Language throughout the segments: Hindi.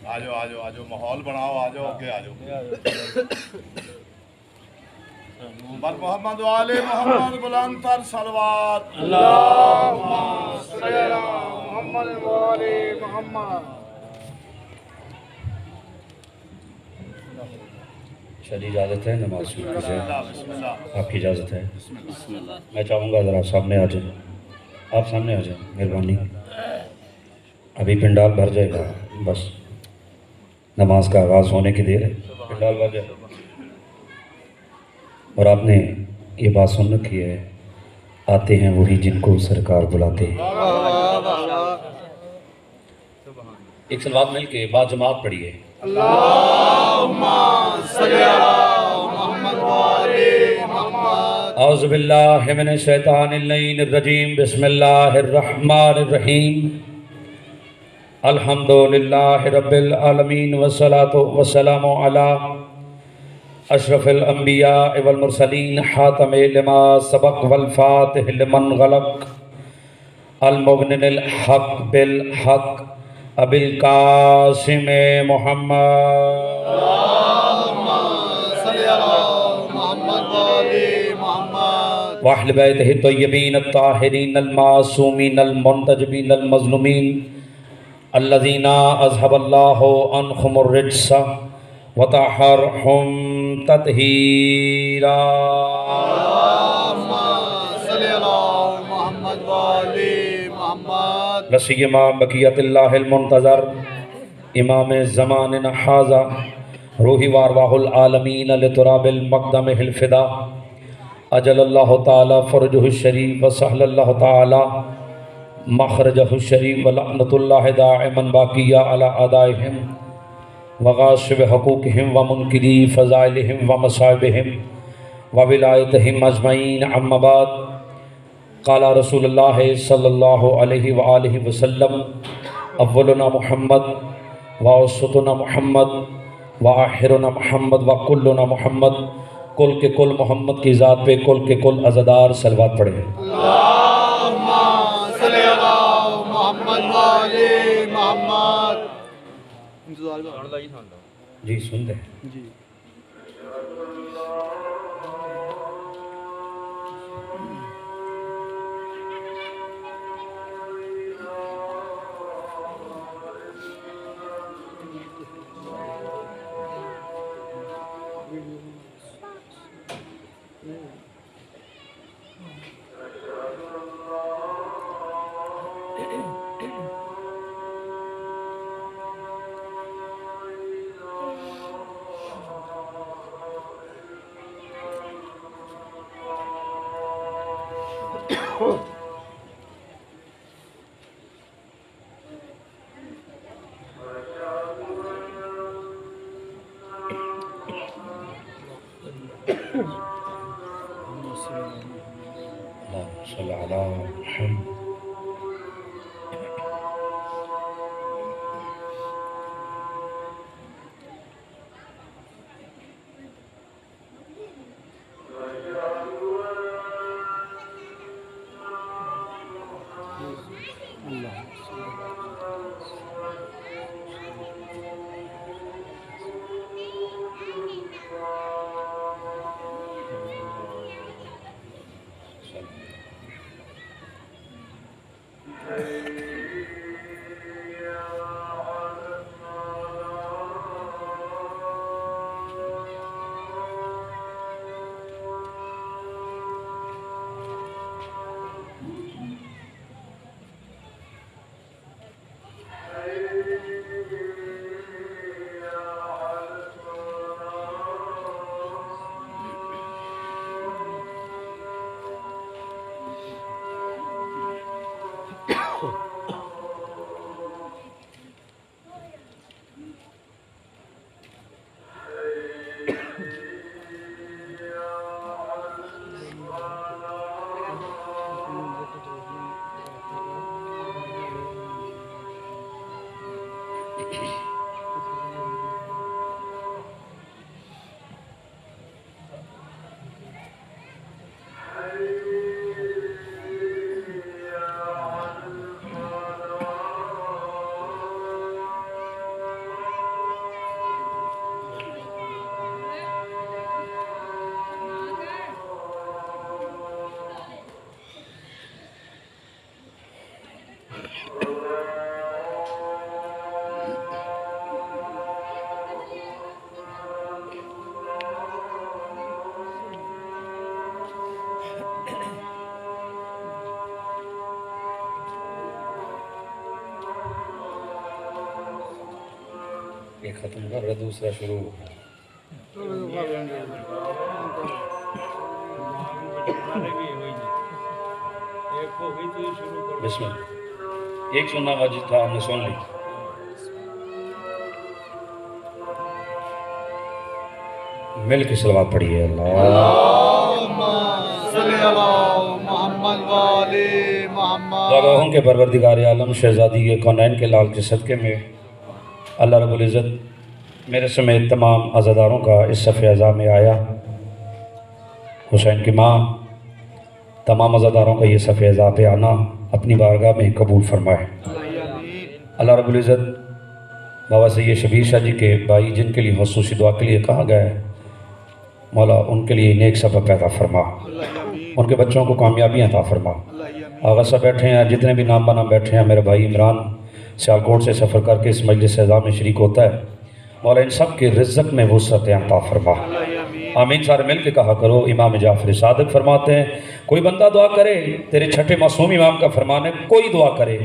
आ जाओ माहौल बनाओ, आ जाओ आगे आ जाओ। बर मोहम्मद वाले मोहम्मद बुलंद तर सलवात। अल्लाहुम्मा सल्ली अला मोहम्मद वाले मोहम्मद। चलिए इजाज़त है नमाज शुरू कीजिए। बिस्मिल्लाह। आपकी इजाज़त है। मैं चाहूँगा ज़रा सामने आ जाए, आप सामने आ जाए मेहरबानी। अभी पिंडाल भर जाएगा, बस नमाज का आगाज़ होने की देर है, पिंडाल भर जाए। और आपने ये बात सुन रखी है, आते हैं वही जिनको सरकार बुलाते हैं। एक सलवात मिल के बाद जमात पढ़िए। अल्लाहुम्मा सल्ली अला मोहम्मद वाले मोहम्मद। औज़ु बिल्लाहि मिनश शैतानिर रजीम, बिस्मिल्लाहिर रहमानिर रहीम। अल्हम्दुलिल्लाहि रब्बिल आलमीन वस्सलातु वस्सलामु अला अशरफिल अंबिया वल मुरसलीन खातमे लिमा सबक वल फातिह लिमन गलक अल मुगनिल हक बिल हक अबिल कासिम मोहम्मद। अल्लाहुम्मा सल्ली अला मोहम्मद वाले मोहम्मद। वअहल बैतिहि तय्यबीन अत्ताहिरीन अल मासूमीन अल मुंतजबीन अल मज़लूमीन अल्लज़ीना अज़हबल्लाहु अन्हुमुर रिज्सा व तहहरहुम तत्हीरा। अल्लाहुम्मा सल्ली अला मोहम्मद वाले मोहम्मद। लसियमा बकियतिल्लाहिल मुंतज़र इमाम ज़मान हाज़ा रूही वारवाहुल आलमीन लितुराबिल मक़दमिहिल फ़िदा अजलल्लाहु ताला फ़रजहु शरीफ व सहलल्लाहु ताला मखरजहु शरीफ व लअनतुल्लाहि दाइमन बाक़िया अला अदाइहिम व गाशिब हक़ूक़िहिम व मुनकिरी फ़ज़ाइलिहिम व मसाइबिहिम व विलायतिहिम अजमईन अम्मा बाद। क़ाला रसूलुल्लाह सल्लल्लाहु अलैहि व आलिहि वसल्लम अव्वलुना मुहम्मद व औसतुना मुहम्मद व आखिरुना मुहम्मद व कुल्लुना मुहम्मद। कुल के कुल मोहम्मद की ज़ात पे कुल के कुल अज़ादार सलवात पढ़े। अल्लाहुम्मा सल्ली अला मोहम्मद वाले मोहम्मद। जी सुनते हैं जी। अल्लाहुम्मा सल्लि अला मुहम्मद। ये ख़त्म कर रहे, दूसरा शुरू। बिस्मिल्लाह। एक सुनना वाजिब था, हमने सुन ली। मिल के सलवात पढ़िए। अल्लाह के परवरदिगार आलम शहज़ादी के कौनैन के लाल के सदक़े में अल्लाह रब्बुल इज़्ज़त मेरे समेत तमाम अज़ादारों का इस सफ़े अज़ा में आया। हुसैन की माँ तमाम अज़ादारों का ये सफ़े अज़ा पे आना अपनी बारगाह में कबूल फरमाए। अल्लाह रब्बुल इज़्ज़त बाबा सैयद शबीर शाह जी के भाई जिनके लिए खसूसी दुआ के लिए कहा गया है, मौला उनके लिए नेक सबब पैदा फरमा, उनके बच्चों को कामयाबियाँ अता फरमा। आगा साहब बैठे हैं, जितने भी नाम बना बैठे हैं, मेरे भाई इमरान सियालकोट से सफ़र करके इस मजलिस अज़ा में शरीक होता है, मौला इन सब के रिज़्क़ में वुसअत अता फरमा। आमीन। सारे मिल के कहा करो। इमाम जाफ़र सादिक फरमाते हैं, कोई बंदा दुआ करे, तेरे छठे मासूम इमाम का फरमान है, कोई दुआ करे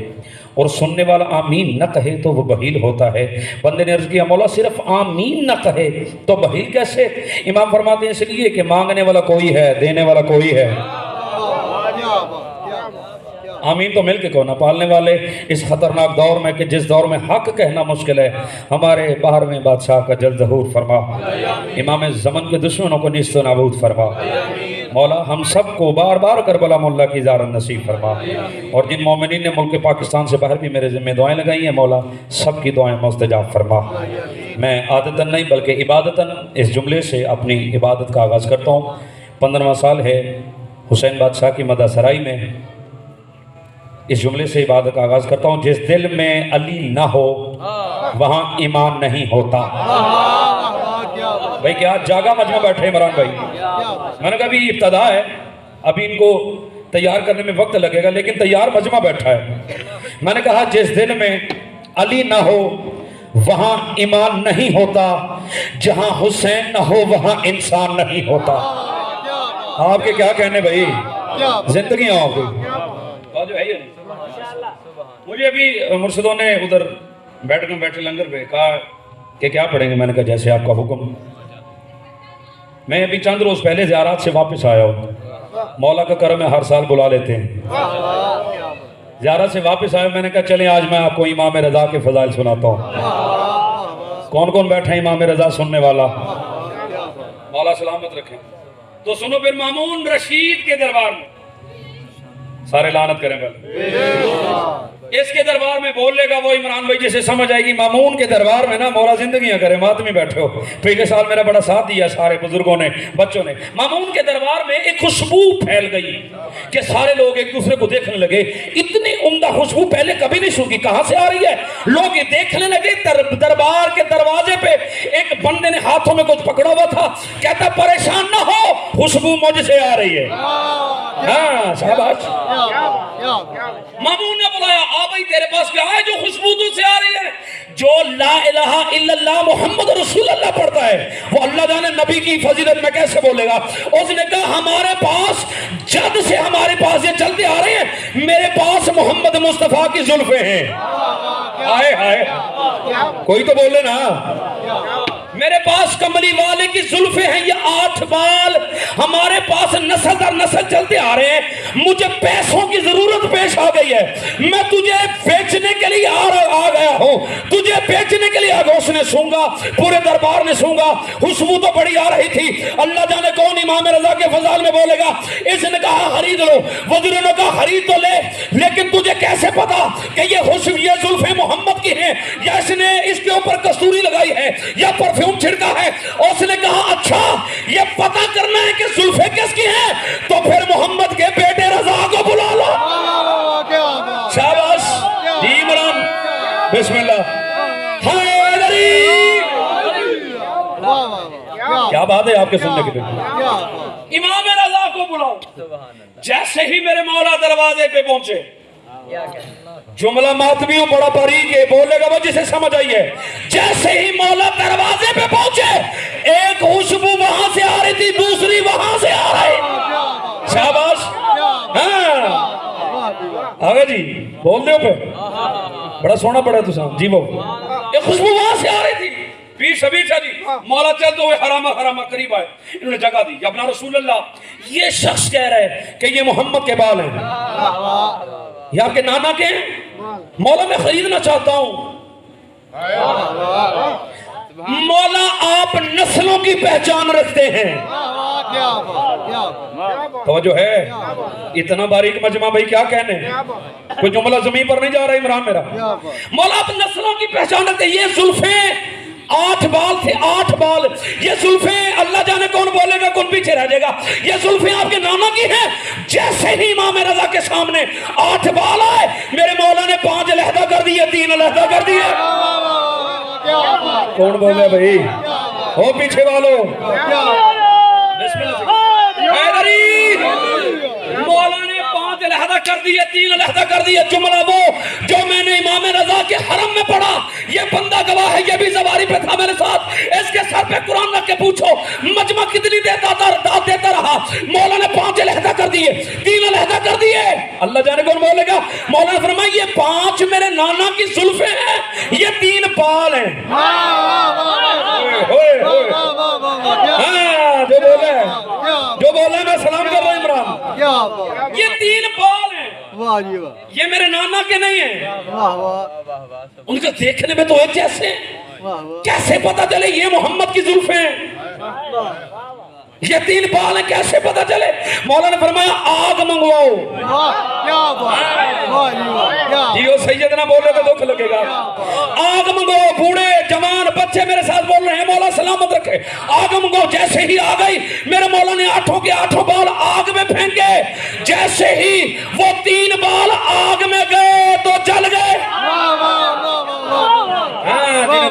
और सुनने वाला आमीन न कहे तो वो बहील होता है। बंदे ने अर्ज़ किया, मौला सिर्फ आमीन न कहे तो बहील कैसे? इमाम फरमाते हैं इसलिए कि मांगने वाला कोई है, देने वाला कोई है। आमीन तो मिल के कहो ना। पालने वाले इस ख़तरनाक दौर में कि जिस दौर में हक कहना मुश्किल है, हमारे बाहर में बादशाह का जल्द ज़हूर फरमा। इमाम ज़मन के दुश्मनों को निस्त नाबूद फरमा। मौला हम सब को बार बार करबला मुल्ला की ज़ारत नसीब फरमा। और जिन मोमिनीन ने मुल्क पाकिस्तान से बाहर भी मेरे ज़िम्मे दुआएँ लगाई हैं, मौला सब की दुआएँ मुस्तजाब फरमा। मैं आदतन नहीं बल्कि इबादतन इस जुमले से अपनी इबादत का आगाज़ करता हूँ। 15वां साल है हुसैन बादशाह की मदा सराई में। इस जुमले से इबादत का आगाज़ करता हूँ, जिस दिल में अली ना हो वहाँ ईमान नहीं होता। भाई क्या जागा मजमा बैठे इमरान भाई? मैंने कहा अभी इब्तदा है, अभी इनको तैयार करने में वक्त लगेगा, लेकिन तैयार मजमा बैठा है। मैंने कहा जिस दिल में अली ना हो वहाँ ईमान नहीं होता, जहाँ हुसैन ना हो वहाँ इंसान नहीं होता। आपके क्या कहने भाई? जिंदगी आपकी जो है। मुझे अभी मुर्शिदों ने उधर बैठे लंगर पे कहा कि क्या पढ़ेंगे? मैंने कहा जैसे आपका हुक्म। मैं अभी चंद रोज पहले ज़ियारत से वापस आया हूँ। मौला का करम है, हर साल बुला लेते हैं। ज़ियारत से वापस आया, मैंने कहा चलें आज मैं आपको इमाम रज़ा के फज़ाइल सुनाता हूँ। कौन कौन बैठा है इमाम रज़ा सुनने वाला? मौला सलामत रखें। तो सुनो फिर मामून रशीद के दरबार में सारे लानत करें पहले। इसके दरबार में बोल लेगा वो इमरान भाई जिसे समझ आएगी। मामून के दरबार में ना मौला जिंदगियां करे, मातमी बैठे हो। पिछले साल मेरा बड़ा साथ दिया सारे बुजुर्गों ने, बच्चों ने। मामून के दरबार में एक खुशबू फैल गई कि सारे लोग एक दूसरे को देखने लगे। इतनी उम्दा खुशबू पहले कभी नहीं सुनी, कहां से आ रही है? लोग देखने लगे। दरबार के दरवाजे पे एक बंदे ने हाथों में कुछ पकड़ा हुआ था, कहता परेशान ना हो, खुशबू मुझसे आ रही है। हाँ शाबाश। मामून ने बुलाया, आ भाई तेरे पास क्या है जो खुशबू तुझसे आ रही है? जो ला इलाहा इल्लल्लाह मुहम्मद रसूलुल्लाह पढ़ता है वो अल्लाह जाने नबी की फजीलत में कैसे बोलेगा। उसने कहा हमारे पास जब से हमारे पास ये चलते आ रहे हैं, मेरे पास मोहम्मद मुस्तफा की जुल्फे हैं। आए हाय, कोई तो बोले ना। मेरे पास कमली वाले की जुल्फे हैं, ये 8 बाल हमारे पास नस्ल दर नस्ल चलते आ रहे हैं। मुझे पैसों की जरूरत पेश आ गई है, मैं तुझे बेचने के लिए आ गया हूँ, तुझे बेचने के लिए आ गया। उसने सूंगा, पूरे दरबार ने सूंगा, खुशबू तो बड़ी आ रही थी। अल्लाह जाने कौन इमाम रजा के फजाल में बोलेगा। इसने कहा खरीद लो, वज़ीर ने कहा खरीद तो ले, लेकिन तुझे कैसे पता कि ये खुशबू ये जुल्फे मोहम्मद की हैं, या इसने इसके ऊपर कस्तूरी लगाई है या परफ्यूम छिड़का है? उसने कहा अच्छा ये पता करना है कि जुल्फे किसकी हैं, तो फिर मोहम्मद के बेटे रजा को बुला लो। शाबाश इमरान, बिस्मिल्लाह। क्या बात है आपके सुनने की? इमाम रजा को बुलाओ। जैसे ही मेरे मौला दरवाजे पे पहुंचे, जुमला मातमियों बड़ा बारीक है, बोलेगा वो जिसे समझ आई है। जैसे ही मौला दरवाजे पे पहुंचे, एक खुशबू वहां से आ रही थी, दूसरी वहां से आ रही। शाबाश। हाँ आगे जी बोल दो पे, बड़ा सोना पड़ा तुसा जी। वो एक खुशबू वहां से आ रही थी, शबीर शाह जी मौला चलते हुए हरामा हरामा करीब आए, इन्होंने जगह दी। अपना रसूल अल्लाह ये शख्स कह रहे हैं कि ये मोहम्मद के बाल हैं, ये आपके नाना के हैं, मौला मैं खरीदना चाहता हूं। मौला आप नस्लों की पहचान रखते हैं। तो जो है इतना बारीक मजमा भाई क्या कहने, कोई जुमला जमीन पर नहीं जा रहा इमरान मेरा। मौला आप नस्लों की पहचान रखते हैं। ये जुल्फे 8 बाल थे, 8 बाल। ये जुल्फे अल्लाह जाने कौन बोलेगा कौन पीछे रह जाएगा। ये जुल्फे आपके नाना की हैं। जैसे ही इमाम रजा के सामने 8 बाल आए, मेरे मौला ने 5 अलहदा कर दिए, 3 अलहदा कर दिए। कौन बोले भाई, हो पीछे वालों। मौला ने 5 अलहदा कर दिए, 3 अलहदा कर दिए। जुमला वो जो मैंने इमाम रजा के हरम में पढ़ा, ये बंदा गवाह है, ये भी सवारी पे था मेरे साथ। इसके सर पे कुरान रख के पूछो मजमा कितनी देता रहा। मौला ने 5 अलहदा कर दिए, 3 अलहदा कर दिए। अल्लाह जाने कौन बोलेगा। मौला ने फरमाया ये 5 मेरे नाना की जुल्फे हैं, ये 3 बाल हैं। जो बोले मैं सलाम कर रहा हूं इमरान। ये 3 बाल हैं, ये मेरे नाना के नहीं है। उनके देखने में तो एक जैसे, कैसे पता चले ये मोहम्मद की जुल्फे हैं। ये 3 बाल हैं, कैसे पता चले। मौला ने फरमाया आग मंगवाओ। जियो सैयदना बोले तो दुख लगेगा। आग मंगवाओ, बूढ़े जवान बच्चे मेरे साथ बोल रहे हैं मौला सलामत रखे। आग मंगवाओ। जैसे ही आ गई, मेरे मौला ने 8 के 8 बाल आग में फेंके। जैसे ही वो 3 बाल आग में गए तो जल गए।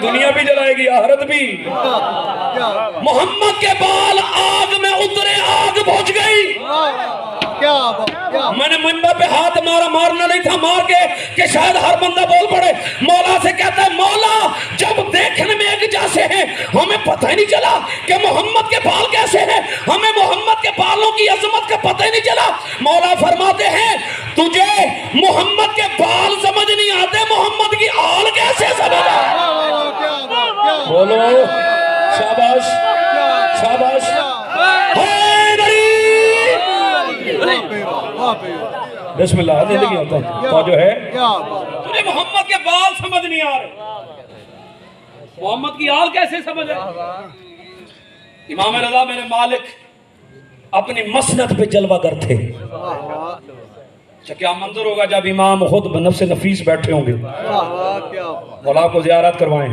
दुनिया भी जलाएगी, आखिरत भी। मोहम्मद के बाल आग में उतरे, आग बुझ गई। मैंने मिंबर पे हाथ मारा, मारना नहीं था, मार के कि शायद हर बंदा बोल पड़े। मौला से कहता है मौला जब देखने में एक जैसे हैं, हमें पता ही नहीं चला कि मोहम्मद के बाल कैसे हैं। हमें मोहम्मद के बालों की अजमत का पता ही नहीं चला। मौला फरमाते हैं तुझे मोहम्मद के बाल समझ नहीं आते, मोहम्मद की आल कैसे समझ आए। बोलो शाबाश शाबाश। बिस्मिल्लाह। जिंदगी होता है तो जो है तुझे मोहम्मद के बाल समझ नहीं आ रहे, मोहम्मद की आल कैसे समझ आए। इमाम रजा मेरे मालिक अपनी मसनद पे जलवागर थे। क्या मंजर होगा जब इमाम खुद नफ्स नफीस बैठे होंगे, मौला को ज़ियारत करवाएं।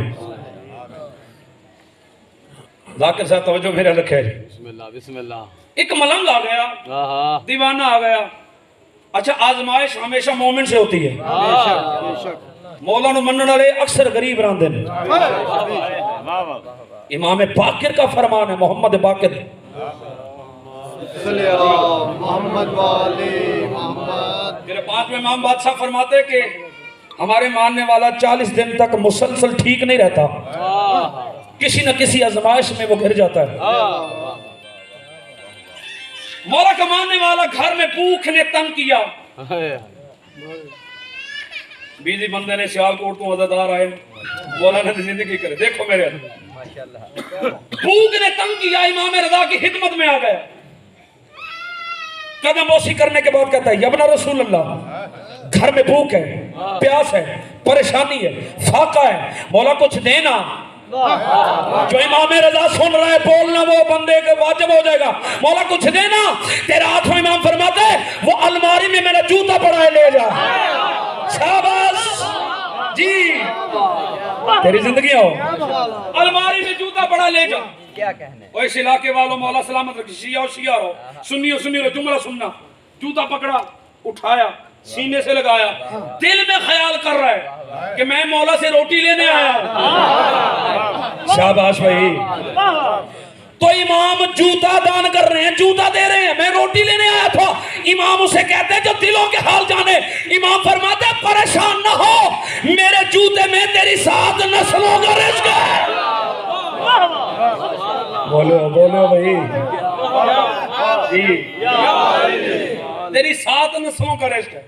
जाकिर साहब तवज्जो मेरे रखे। बिस्मिल्लाह बिस्मिल्लाह। एक मलंग आ गया, दीवाना आ गया। अच्छा आजमाइश हमेशा मोमिन से होती है। मौला नूं मनण वाले अक्सर गरीब रहंदे ने। इमाम बाकिर का फरमान है, मोहम्मद बाकिर मोहम्मद वाले मोहम्मद। मेरे 5वें इमाम बादशाह फरमाते कि हमारे मानने वाला 40 दिन तक मुसलसल ठीक नहीं रहता, किसी न किसी आजमाइश में वो गिर जाता है। मौला का मानने वाला घर में भूख ने तंग किया। बीजी बंदे ने सियालकोट तो अजादार आए, मौला ने जिंदगी करे। देखो मेरे भूख ने तंग किया, इमाम रजा की खिदमत में आ गया। कदम ओसी करने के बाद कहता है यबना रसूल अल्लाह घर में भूख है, प्यास है, परेशानी है, फाका है, मौला कुछ देना। जो इमाम रजा सुन रहा है बोलना वो बंदे के वाजिब हो जाएगा। मौला कुछ देना। तेरा 8वां इमाम फरमाता है वो अलमारी में मेरा जूता पड़ा है, ले जा। शाबाश जी, तेरी जिंदगी हो। अलमारी में जूता पड़ा, ले जा। क्या कहने इस इलाके वालों, मौला सलामत रखे। शिया रहो, सुन्नी रहो, जुमला सुनना। जूता पकड़ा, उठाया, सीने से लगाया, दिल में ख्याल कर रहा है कि मैं मौला से रोटी लेने आया। शाबाश भाई। तो इमाम जूता दान कर रहे हैं, जूता दे रहे हैं, मैं रोटी लेने आया था। इमाम उसे कहते हैं जो दिलों के हाल जाने। इमाम फरमाते हैं परेशान ना हो, मेरे जूते में तेरी 7 नस्लों का रिज़्क है। बोलो बोलो भाई जी, तेरी 7 नस्लों का रिज़्क है।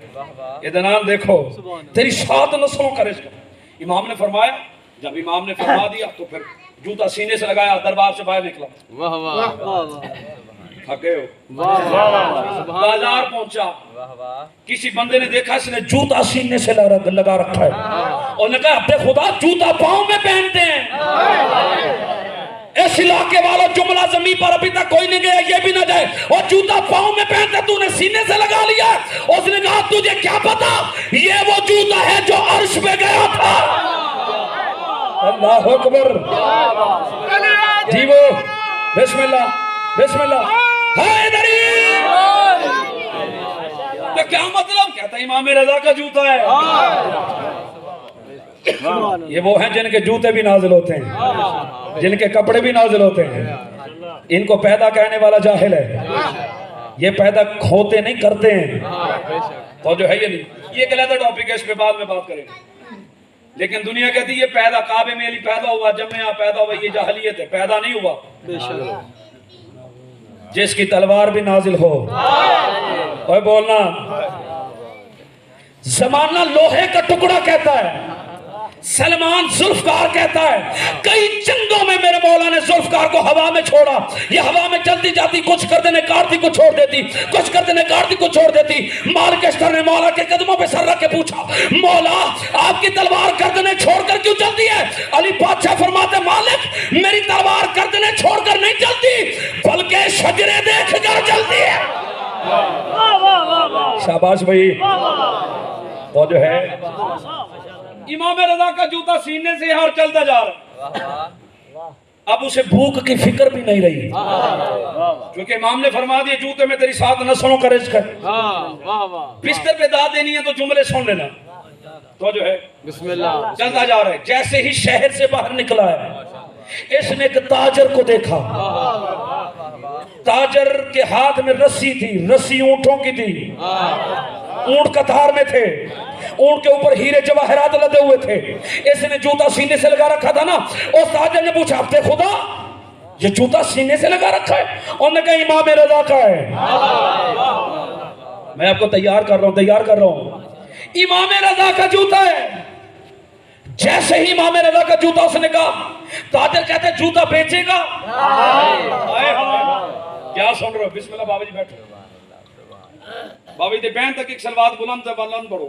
इदनान देखो, तेरी 7 नस्लों का रिज़्क है। इमाम ने फरमाया, जब इमाम ने फरमा दिया तो फिर जूता सीने से लगाया, दरबार से बाहर निकला, वाह वाह थके हो, वाह बाजार पहुंचा, किसी बंदे ने देखा इसने जूता सीने से लगा रखा है, और ने कहा अबे खुदा जूता पाँव में पहनते हैं। इस इलाके वालों जुमला जमीन पर अभी तक कोई नहीं गया, ये भी ना जाए, और जूता पाँव में पहनते तूने सीने से लगा लिया। उसने कहा तुझे क्या पता, ये वो जूता है जो अर्श पे गया था। अल्लाह अकबर जी, वो बिस्मिल्लाह बिस्मिल्लाह है इधर ही। तो क्या मतलब, कहता इमाम रजा का जूता है। ये वो हैं जिनके जूते भी नाजिल होते हैं, जिनके कपड़े भी नाजिल होते हैं। इनको पैदा कहने वाला जाहिल है, ये पैदा होते नहीं करते हैं। तो जो है ये नहीं, ये एक अलग टॉपिक है, इस पे बाद में बात करेंगे। लेकिन दुनिया कहती है ये पैदा काबे में अली पैदा हुआ, जब में पैदा हुआ, ये जाहिलियत है, पैदा नहीं हुआ। जिसकी तलवार भी नाजिल हो, और बोलना जमाना लोहे का टुकड़ा कहता है, सलमान जुल्फकार कहता है कई जंगों में मेरे मौला ने जुल्फकार को हवा में छोड़ा, ये हवा में चलती जाती, कुछ कर देने काटती, कुछ छोड़ देती, कुछ कर देने काटती, कुछ छोड़ देती। मालिक अस्तर ने मौला के कदमों पे सर रख के पूछा, मौला आपकी तलवार गर्दनें छोड़कर क्यों चलती है? अली बादशाह फरमाते मालिक मेरी तलवार गर्दनें छोड़कर नहीं चलती, बल्कि शजरे देखकर चलती है। शाबाश भाई। तो जो है इमाम रजा का जूता सीने से और चलता जा रहा, अब उसे भूख की फिक्र भी नहीं रही, क्योंकि इमाम ने फरमा दिया जूते में तेरी 7 नस्लों का रिज़्क़ है। बिस्तर पे दाद देनी है तो जुमले सुन लेना। तो जो है बिस्मिल्लाह चलता जा रहा है। जैसे ही शहर से बाहर निकला है, इसने एक ताजर को देखा। ताजर के हाथ में रस्सी थी, रस्सी ऊंटों की थी, ऊंट कतार में थे, ऊंट के ऊपर हीरे जवाहरात लदे हुए थे। इसने जूता सीने से लगा रखा था ना, उस ताजर ने पूछा आपने खुदा ये जूता सीने से लगा रखा है? उन्होंने कहा इमाम रजा का है। मैं आपको तैयार कर रहा हूं, इमाम रजा का जूता है। जैसे ही इमाम रजा का जूता उसने कहा, ताजर कहते जूता बेचेगा? क्या सुन रहे हो? बिस्मिल्लाह बाबा जी बैठो। बाबा जी बैन तक एक सलवात बुलंद से बुलंद पढ़ो।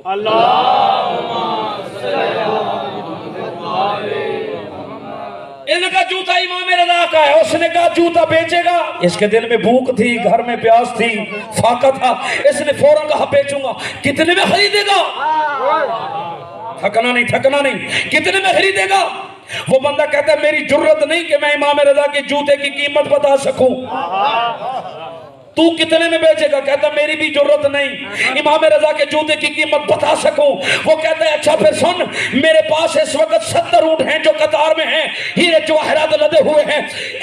इनका जूता इमाम रजा का है। उसने कहा जूता बेचेगा? इसके दिल में भूख थी, घर में प्यास थी, फाका था। इसने फौरन कहा बेचूंगा। कितने में खरीदेगा? थकना नहीं, कितने में खरीदेगा? वो बंदा कहता है मेरी जुर्रत नहीं कि मैं इमाम रजा के जूते की कीमत बता सकूं। तू कितने में बेचेगा? कहता मेरी भी जरूरत नहीं इमाम रजा के जूते की कीमत बता सकूं। वो कहता है अच्छा फिर सुन, मेरे पास इस वक्त 70 ऊंट हैं जो कतार में हैं, हीरे जवाहरात लदे हुए हैं।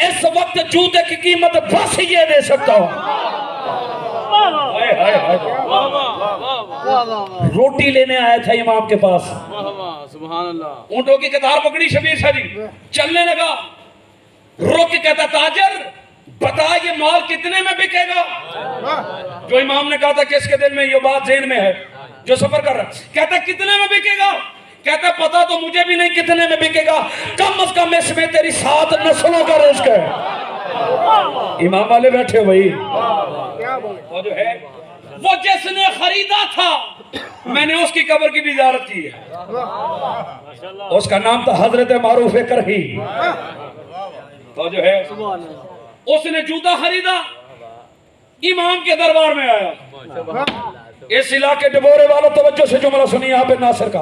इस वक्त जूते की कीमत बस ये दे सकता हूं। रोटी लेने आया था इमाम के पास, सुभान अल्लाह। ऊंटों की कतार पकड़ी शबीर शाह जी, चलने लगा। रोक के कहता ताजर बता ये माल कितने में बिकेगा? जो इमाम ने कहा था किसके दिल में ये बात ज़हन में है जो सफर कर रहा, कहता कितने में बिकेगा? कहता पता तो मुझे भी नहीं कितने में बिकेगा, कम से कम इसमें तेरी 7 नस्लों का रिज़्क़ है। इमाम वाले बैठे हो भाई। वो जो है वो जिसने खरीदा था, मैंने उसकी कब्र की भी ज़ियारत की है। उसका नाम था हजरत मारूफ करही। तो जो है उसने जूता खरीदा, इमाम के दरबार में आया। इस इलाके डबोरे वालों तवज्जो से जुमला सुनिए यहाँ पे नासिर का।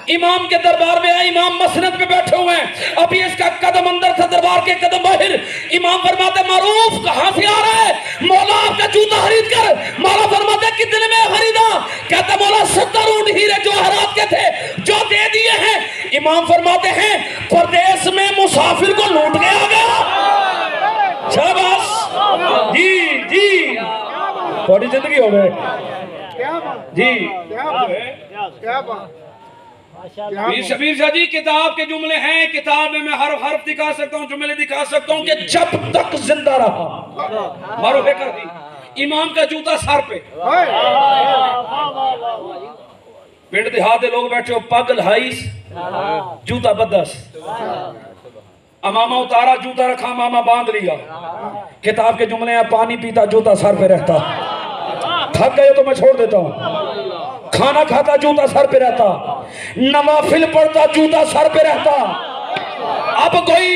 इमाम के दरबार में आया, इमाम मसनद पे बैठे हुए हैं, अभी इसका कदम अंदर था, दरबार के कदम बाहर। इमाम फरमाते मारूफ कहां से आ रहा है? मौला आपका जूता खरीद कर। मौला फरमाते कितने में खरीदा? कहता मौला 70 ऊंट हीरे जवाहरात के थे जो दे दिए हैं। इमाम फरमाते हैं परदेश में मुसाफिर को लूट के आ गया। शाबाश जी जी, थोड़ी जिंदगी हो गए जी। क्या बात शबीर शाह जी, किताब के जुमले हैं, किताब में मैं हर्फ दिखा सकता हूँ, जुमले दिखा सकता हूँ कि जब तक जिंदा रहा मारूफ कर दी। इमाम का जूता सर पे, पिंड देहात के लोग बैठे हो, पग लहाई जूता बदस। अमामा उतारा, जूता रखा, मामा बांध लिया। किताब के जुमले हैं, पानी पीता जूता सर पे रहता, थक गए तो मैं छोड़ देता हूँ। खाना खाता जूता सर पे रहता, नवाफिल पढ़ता जूता सर पे रहता। अब कोई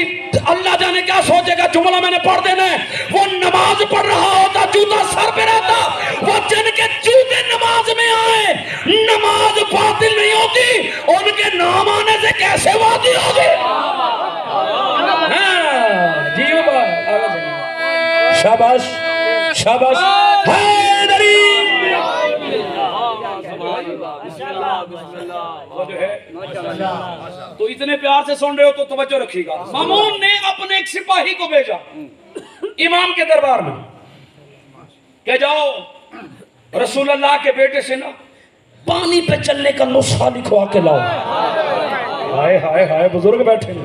अल्लाह जाने क्या सोचेगा, जुमला मैंने पढ़ देना है। वो नमाज पढ़ रहा होता, जूता सर पे रहता। वो जिनके जूते नमाज में आए, नमाज बातिल नहीं होती, उनके नाम आने से कैसे वादी होगी? हाँ, जियो भाई, शाबाश शाबाश। हैदरी तो इतने प्यार से सुन रहे हो तो तवज्जो रखिएगा। मामून ने अपने एक सिपाही को भेजा इमाम के दरबार में, कह जाओ रसूल अल्लाह के बेटे से ना पानी पे चलने का नुस्खा लिखवा के लाओ। हाय हाय हाय, बुजुर्ग बैठे हैं।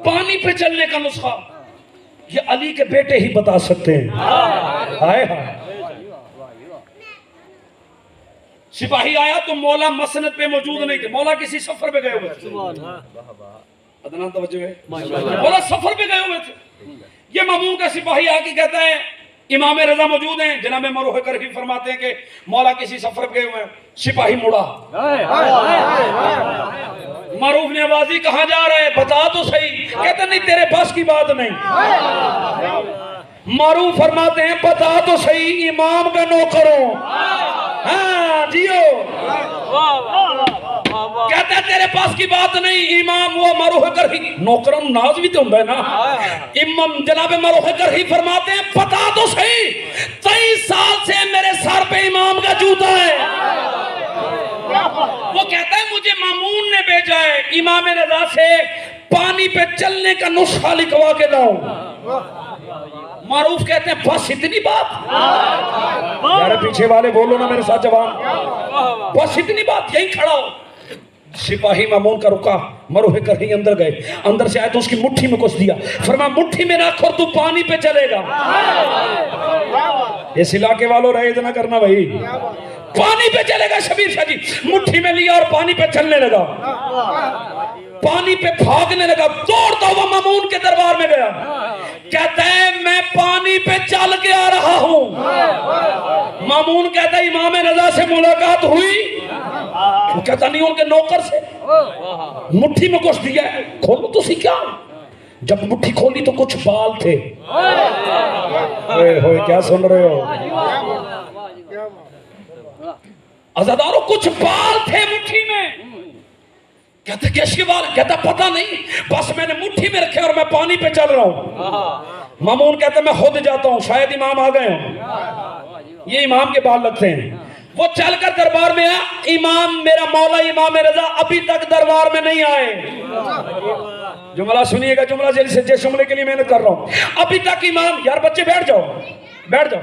पानी पे चलने का नुस्खा ये अली के बेटे ही बता सकते हैं। हाय हाय। सिपाही आया तो मौला मसनद पे मौजूद नहीं थे, मौला किसी सफर पे गए हुए थे। अदनान तवज्जो है, मौला सफर पे गए हुए थे। ये मामून का सिपाही आके कहता है इमाम रजा मौजूद हैं। जनाब मरूह करही फरमाते हैं कि मौला किसी सफर पे गए हुए हैं। सिपाही मुड़ा, मारूफ ने आवाजी कहाँ जा रहे हैं, बता तो सही। कहते नहीं तेरे बस की बात नहीं। मारूफ फरमाते हैं बता तो सही, इमाम का नौकरों। हाँ जियो। कहते हैं तेरे पास की बात नहीं, इमाम वो मरूह करही नौकरों नाज भी तो होता है ना। इमाम जनाब मरूह करही फरमाते हैं बता तो सही, 23 साल से मेरे सर पे इमाम का जूता है। वो कहता है मुझे मामून ने भेजा है इमाम रजा से पानी पे चलने का नुस्खा लिखवा के लाओ। मारूफ कहते हैं बस इतनी बात? यार पीछे वाले बोलो ना मेरे साथ जवान, बस इतनी बात, यही खड़ा हो। सिपाही मामून का रुका, मरूह करही अंदर गए, अंदर से आए तो उसकी मुट्ठी में कुछ दिया, फरमाया मुट्ठी में रख और तू पानी पे चलेगा। इस इलाके वालों रहे इतना करना भाई, पानी पे चलेगा। शबीर शाह जी मुट्ठी में लिया और पानी पे चलने लगा, पानी पे भागने लगा, दौड़ता हुआ मामून के दरबार में गया। कहता है मैं पानी पे चल के आ रहा हूं। मामून कहता है इमाम रजा से मुलाकात हुई? वो कहता नहीं, उनके नौकर से। मुट्ठी में कुछ दिया है, खोलो तो सी क्या। जब मुट्ठी खोली तो कुछ बाल थे। ओए होए क्या सुन रहे हो अज़ादारों, कुछ बाल थे मुट्ठी में। कहते किसके बाल? कहता पता नहीं, बस मैंने मुट्ठी में रखे और मैं पानी पे चल रहा हूं। मामून कहता मैं खुद जाता हूं, शायद इमाम आ गए हों। ये इमाम के बाल लगते हैं। वो चलकर दरबार में आया, इमाम मेरा मौला इमाम रजा अभी तक दरबार में नहीं आए। जुमला सुनिएगा, जुमला जल्दी से, जिस जुमले के लिए मेहनत कर रहा हूं। अभी तक इमाम, यार बच्चे बैठ जाओ बैठ जाओ,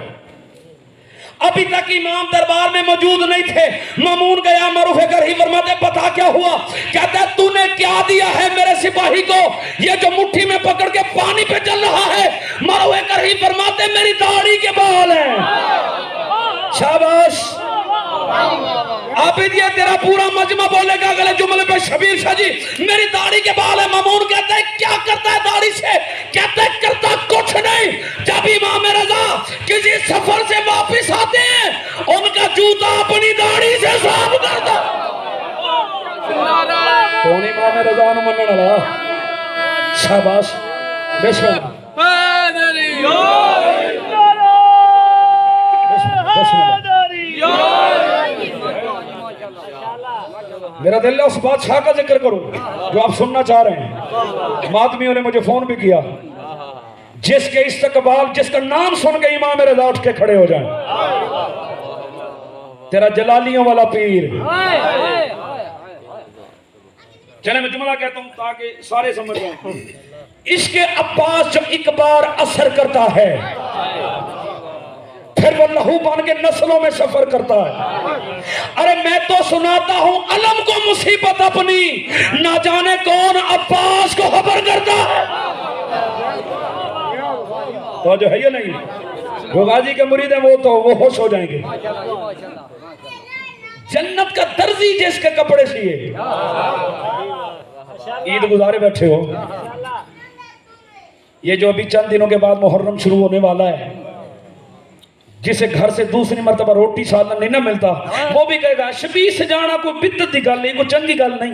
अभी तक इमाम दरबार में मौजूद नहीं थे। मामून गया, मरूफ करही फरमाते बता क्या हुआ? कहता है तूने क्या दिया है मेरे सिपाही को, ये जो मुट्ठी में पकड़ के पानी पे चल रहा है? मरूफ करही फरमाते मेरी दाढ़ी के बाल हैं। शाबाश। आप ये तेरा पूरा मजमा बोलेगा अगले जुमले पे, शबीर शाह जी मेरी दाढ़ी के बाल है। मामून कहता है क्या करता है दाढ़ी से? कहता है करता कुछ नहीं। जब इमाम रजा किसी सफर से वापस आते हैं, उनका जूता अपनी दाढ़ी से साफ करता। कौन इमाम रजा नु मनने वाला? शाबाश, बिस्मिल्लाह। मेरा दिल है उस बादशाह का जिक्र करो जो आप सुनना चाह रहे हैं। मातमियों ने मुझे फोन भी किया, जिसके इस्तकबाल, जिसका नाम सुन के इमाम रजा उठ के खड़े हो जाएं। तेरा जलालियों वाला पीर। चले मैं जुमला कहता हूं ताकि सारे समझ जाएं। इसके अब्बास जब एक बार असर करता है, फिर वो लहू बन के नस्लों में सफर करता है। अरे मैं तो सुनाता हूं अलम को मुसीबत अपनी, ना जाने कौन अब्बास को खबर करता है। तो जो है ये नहीं, जो गाजी के मुरीद है वो होश हो जाएंगे। जन्नत का दर्जी जिसके कपड़े सिए, ईद गुजारे बैठे हो, ये जो अभी चंद दिनों के बाद मुहर्रम शुरू होने वाला है, जिसे घर से दूसरी मरतबा रोटी सालन नहीं ना मिलता, वो भी कहेगा शबीर से जाना कोई बिद्दत की गल नहीं, कोई चंगी गल नहीं।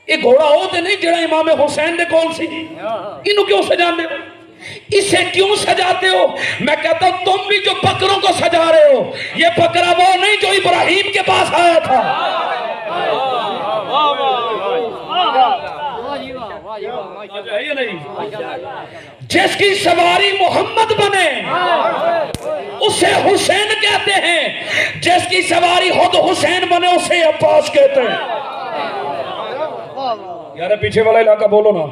ये घोड़ा हो तो नहीं जरा इमाम हुसैन दे कौन सी, इन्हों क्यों सजाते हो, इसे क्यों सजाते हो? मैं कहता हूं तुम भी जो बकरों को सजा रहे हो, ये बकरा वो नहीं जो इब्राहिम के पास आया था। है या नहीं? जिसकी सवारी मोहम्मद बने उसे हुसैन कहते हैं, जिसकी सवारी खुद हुसैन बने उसे अब्बास कहते हैं। यार पीछे वाला इलाका बोलो ना,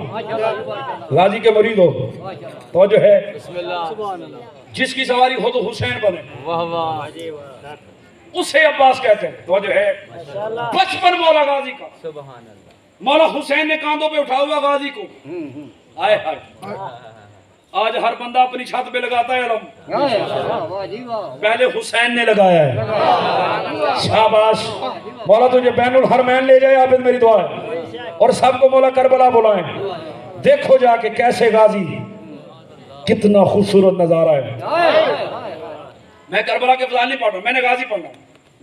गाजी के मरीद हो तो जो है जिसकी सवारी खुद हुसैन बने उसे अब्बास कहते हैं। तो जो है बचपन मौला गाजी का, मौला हुसैन ने कांधों पे उठा हुआ गाजी को, आए हाय आज हर बंदा अपनी छत पे लगाता है अलम, पहले हुसैन ने लगाया है। शाबाश मौला तुझे बैनुल हरमैन ले जाए, आबिद मेरी दुआ है, और सबको मौला करबला बुलाएं। देखो जाके कैसे गाजी, कितना खूबसूरत नजारा है। मैं करबला के फजाइल नहीं पढ़ रहा, मैंने गाजी पढ़ना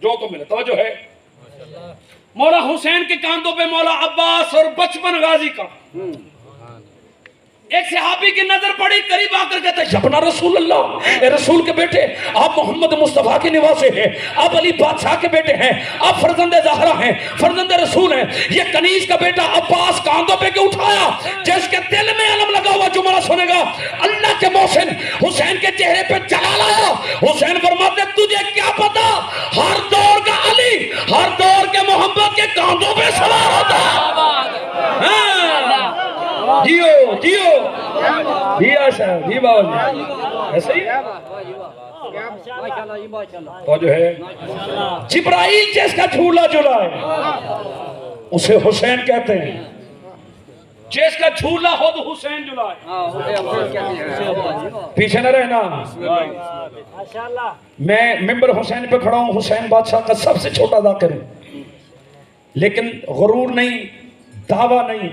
जो तो मिले। तो जो है मौला हुसैन के कांधों पे मौला अब्बास और बचपन गाजी का। एक सहाबी की नजर पड़ी, करीब आकर कहते हैं अपना रसूल अल्लाह, रसूल के बेटे आप मोहम्मद मुस्तफा के निवासे हैं, आप अली बादशाह के बेटे हैं, आप फरजंदे ज़हरा हैं, फरजंदे रसूल हैं। ये कनीज का बेटा अब्बास कांधों पे क्यों उठाया? जिसके दिल में अलम लगा हुआ जुमला सुनेगा, अल्लाह के मोहसिन हुसैन के चेहरे पे जलाल आया। हुसैन फरमाते तुझे क्या पता, हर दौर का अली हर दौर के मोहम्मद के कांधों पे सवार होता है। जियो जियो जिया साहब जी बाबा ऐसे ही। तो जो है जिब्राइल जिसका झूला झूला है उसे हुसैन कहते हैं, जिसका झूला हो तो हुसैन झूला है। पीछे न रहना, मैं मिंबर हुसैन पे खड़ा हूं, हुसैन बादशाह का सबसे छोटा जाकिर हूं, लेकिन गुरूर नहीं, दावा नहीं,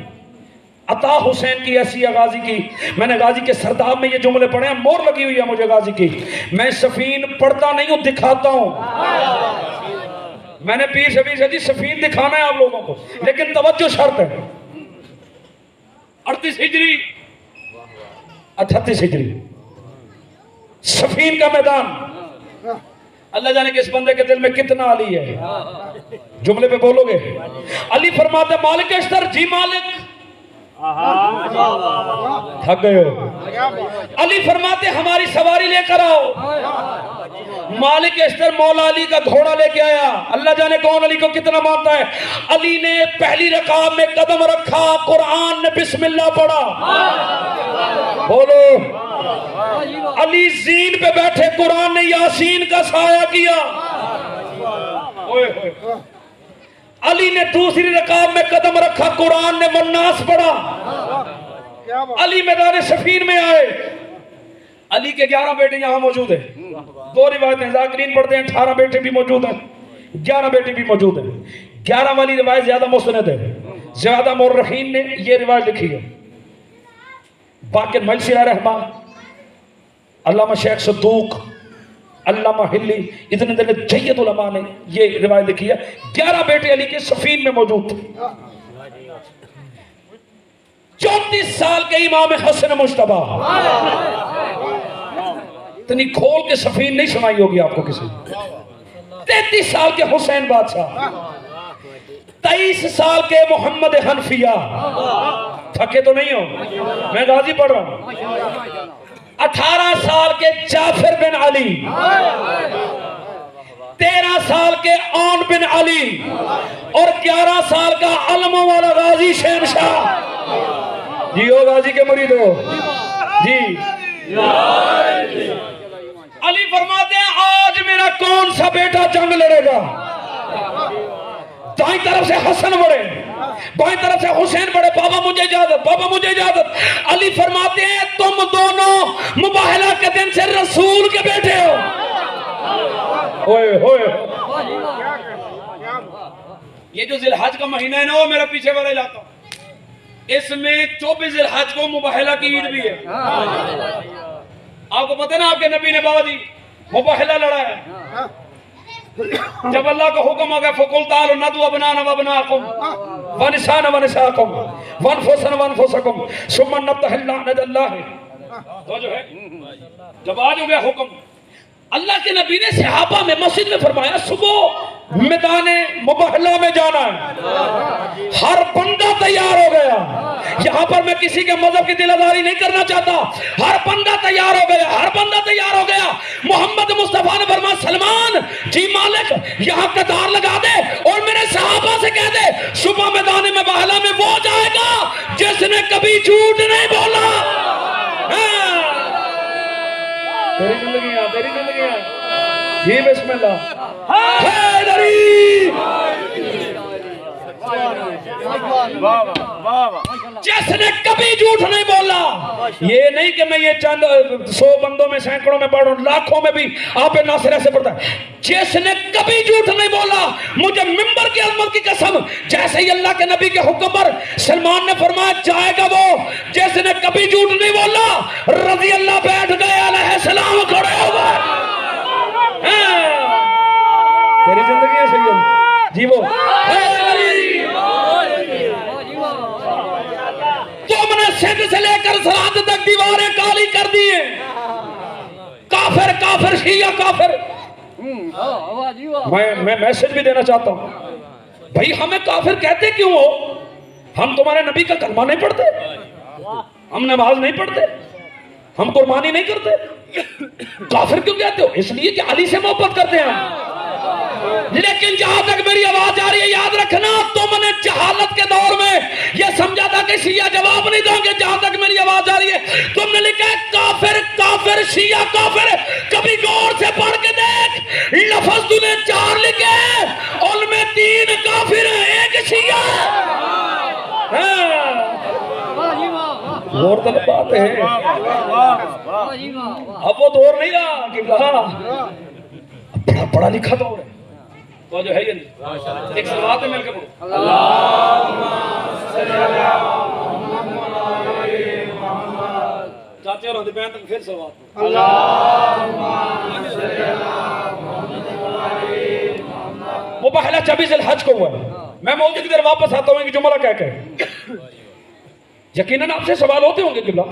अता हुसैन की ऐसी है गाजी की। मैंने गाजी के सरदाब में ये जुमले पढ़े हैं, मोर लगी हुई है मुझे गाजी की। मैं सफीन पढ़ता नहीं हूं, दिखाता हूं। मैंने पीर शबीर से जी सफीन दिखाना है आप लोगों को, लेकिन तवज्जो शर्त है। 38 हिजरी 38 हिजरी सफीन का मैदान, अल्लाह जाने किस बंदे के दिल में कितना अली है। जुमले पे बोलोगे। अली फरमाते मालिक अस्तर जी मालिक, थक गए हो। अली फरमाते हमारी सवारी लेकर आओ। मालिक अस्तर मौला अली का घोड़ा लेके आया। अल्लाह जाने कौन अली को कितना मानता है। अली ने पहली रकात में कदम रखा, कुरान ने बिस्मिल्लाह पढ़ा। बोलो। अली जीन पे बैठे, कुरान ने यासीन का साया किया। ओए ओए। अली ने दूसरी रकात में कदम रखा, कुरान ने वन्नास पढ़ा। अली मैदान सफीन में आए। अली के 11 बेटे यहाँ मौजूद हैं। 2 रिवायतें जाकिरीन पढ़ते हैं, 18 बेटे भी मौजूद हैं, 11 बेटे भी मौजूद हैं। 11 वाली रिवायत ज्यादा मुस्तनद है, ज्यादा मुर्रखीन ने ये रिवायत लिखी है। बाकिर मलसिरा रहमान, अल्लामा शेख सद्दूक, अल्लामा हिल्ली, इतने दिन जय्यद उलमा ने ये रिवायत लिखी है। 11 बेटे अली के सफीन में मौजूद थे। 34 साल के इमाम हसन मुश्तबा, इतनी खोल के सफीन नहीं सुनाई होगी आपको किसी। 33 साल के हुसैन बादशाह, 23 साल के मोहम्मद हनफिया, थके तो नहीं हो, मैं गाजी पढ़ रहा हूं। 18 साल के जाफर बिन अली, 13 साल के आन बिन अली और 11 साल का अलमों वाला गाजी शहनशाह। जी हो गाजी के मुरीद हो जी। अली फरमाते हैं आज मेरा कौन सा बेटा जंग लड़ेगा। दाईं तरफ से हसन बढ़े, बाईं तरफ से हुसैन बढ़े। बाबा मुझे इजाजत, बाबा मुझे इजाजत। अली फरमाते हैं तुम दोनों मुबाहला के दिन से रसूल के बेटे हो। ओए ओए। ये जो जिलहज का महीना है ना, वो मेरा पीछे वाला इलाका, इसमें 24 जिलहज को मुबाहिला की ईद भी है। आपको पता है ना, आपके नबी ने बाबा जी मुबाहिला लड़ा है। जब अल्लाह का हुक्म आ गया फकुल तालो नदु अबनाना व अबनाकुम व निसाना व निसाकुम व अनफुसना व अनफुसकुम सुम्मा नब्तहिल्ला नदल्लाह, तो जो है जब आज हो गया हुक्म, अल्लाह के नबी ने सहाबा में मस्जिद में फरमाया सुबह मैदाने मुबाहला में जाना है। हर बंदा तैयार हो गया। यहाँ पर मैं किसी के मजहब की दिलदारी नहीं करना चाहता। हर बंदा तैयार हो गया, हर बंदा तैयार हो गया। मोहम्मद मुस्तफा ने फरमाया सलमान जी मालिक यहाँ कतार लगा दे और मेरे सहाबा से कह दे सुबह मैदाने मुबाहला में वो जाएगा जिसने कभी झूठ नहीं बोला। तेरी जिंदगी जी बिस्मिल्लाह हैदरी। जिसने कभी झूठ नहीं बोला, ये नहीं कि मैं ये चंद 100 बंदों में सैकड़ों में पढ़ लाखों में भी आप नासिर ऐसे पढ़ता है, जिसने कभी झूठ नहीं बोला मुझे मिंबर की अजमत की कसम, जैसे ही अल्लाह के नबी के हुक्म पर सलमान ने फरमाया जाएगा वो जिसने कभी झूठ नहीं बोला। रजी अल्लाह बैठ गए अलैहिस्सलाम खड़े हो गए। तेरी जिंदगी है सैयद जी वो तुमने सिंध से लेकर सराहत तक दीवारें काली कर दी हैं। काफिर काफिर शिया काफिर। मैं मैसेज भी देना चाहता हूं भाई, हमें काफिर कहते क्यों हो? हम तुम्हारे नबी का कलमा नहीं पढ़ते, हम नमाज नहीं पढ़ते, हम कुर्बानी नहीं करते। काफिर क्यों कहते हो? इसलिए कि अली से मोहब्बत करते हैं हम। लेकिन जहां तक मेरी आवाज आ रही है याद रखना, तुमने जहालत के दौर में यह समझा था कि शिया जवाब नहीं देंगे। जहां तक मेरी आवाज आ रही है तुमने लिखा है काफिर काफिर शिया काफिर। कभी गौर से पढ़ के देख, लफ्ज तूने 4 लिखे उनमें 3 काफिर एक शिया। और तो बात है अब वो दौर नहीं रहा कि बड़ा पढ़ा लिखा दौर है। तो जो है ये एक सलवात में मिलकर पढ़ो चाचे और हदबैन तक फिर सलवात वो पहला 24 जिलहज को हुआ है। मैं मौजूद की तरफ वापस आता हूँ एक जुमला कह के। यकीनन आपसे सवाल होते होंगे किबला,